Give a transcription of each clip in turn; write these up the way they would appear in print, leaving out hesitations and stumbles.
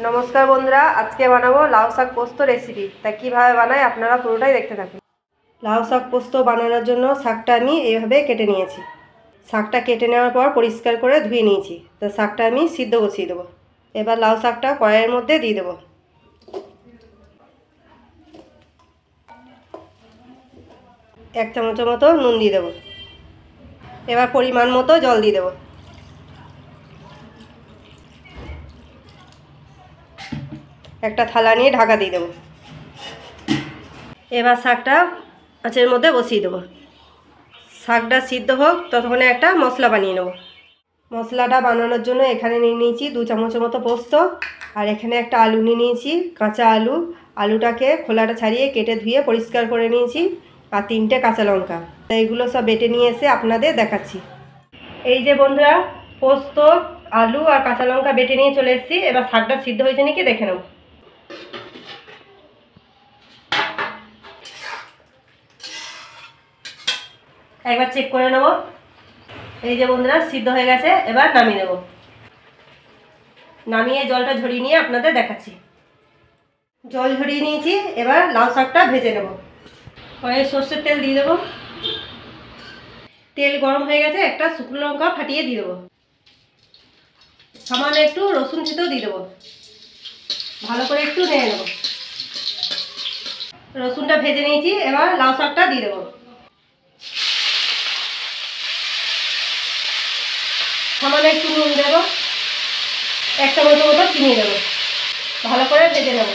নমস্কার বন্ধুরা, আজকে বানাবো লাউ শাক পোস্ত রেসিপি। তা কীভাবে বানাই আপনারা পুরোটাই দেখতে থাকুন। লাউ শাক পোস্ত বানানোর জন্য শাকটা আমি এইভাবে কেটে নিয়েছি। শাকটা কেটে নেওয়ার পর পরিষ্কার করে ধুয়ে নিয়েছি। তো শাকটা আমি সিদ্ধ বসিয়ে দেবো। এবার লাউ শাকটা কড়াইয়ের মধ্যে দিয়ে দেবো। এক চামচের মতো নুন দিয়ে দেবো। এবার পরিমাণ মতো জল দিয়ে দেবো। একটা থালা নিয়ে ঢাকা দিয়ে দেবো। এবার শাকটা আঁচের মধ্যে বসিয়ে দেবো। শাকটা সিদ্ধ হোক ততক্ষণে একটা মশলা বানিয়ে নেব। মশলাটা বানানোর জন্য এখানে নিয়ে নিয়েছি 2 চামচের মতো পোস্ত, আর এখানে একটা আলু নিয়ে নিয়েছি, কাঁচা আলু। আলুটাকে খোলাটা ছাড়িয়ে কেটে ধুয়ে পরিষ্কার করে নিয়েছি, আর 3টে কাঁচা লঙ্কা। এইগুলো সব বেটে নিয়ে এসে আপনাদের দেখাচ্ছি। এই যে বন্ধুরা, পোস্ত, আলু আর কাঁচা লঙ্কা বেটে নিয়ে চলে এসেছি। এবার শাকটা সিদ্ধ হয়েছে নাকি দেখে নেব। একবার চেক করে নেব। এই যে বন্ধুরা, সিদ্ধ হয়ে গেছে। এবার নামিয়ে নেব। নামিয়ে জলটা ঝরিয়ে নিয়ে আপনাদের দেখাচ্ছি। জল ঝরিয়ে নিয়েছি। এবার লাউ শাকটা ভেজে নেব। কড়াইয়ে সর্ষের তেল দিয়ে দেবো। তেল গরম হয়ে গেছে, একটা শুকনো লঙ্কা ফাটিয়ে দিয়ে দেবো। সামান্য একটু রসুন থেতো দিয়ে দেবো। ভালো করে একটু নেড়ে নেব। রসুনটা ভেজে নিয়েছি। এবার লাউ শাকটা দিয়ে দেবো। সামান্য একটু নুন দেবো। 1 চামচের মতো চিনি দেবো। ভালো করে ভেজে নেব।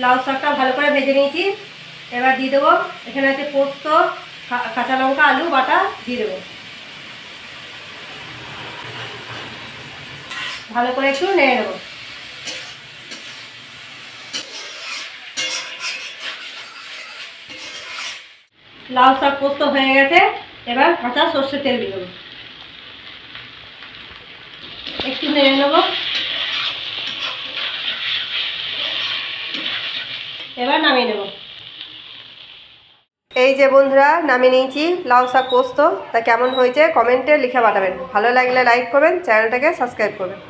লাউ শাকটা ভালো করে ভেজে নিয়েছি। এবার দিয়ে দেবো, এখানে আছে পোস্ত, কাঁচা লঙ্কা, আলু বাটা দিয়ে দেবো। ভালো করে একটু নেড়ে নেব। লাউ শাক পোস্ত হয়ে গেছে। এবার কাঁচা সর্ষের তেল দিয়ে দেবো। একটু নেড়ে নেব। এবার নামিয়ে নেব। এই যে বন্ধুরা, নামিয়ে নিয়েছি লাউ শাক পোস্ত। তা কেমন হয়েছে কমেন্টে লিখে পাঠাবেন। ভালো লাগলে লাইক করবেন, চ্যানেলটাকে সাবস্ক্রাইব করবেন।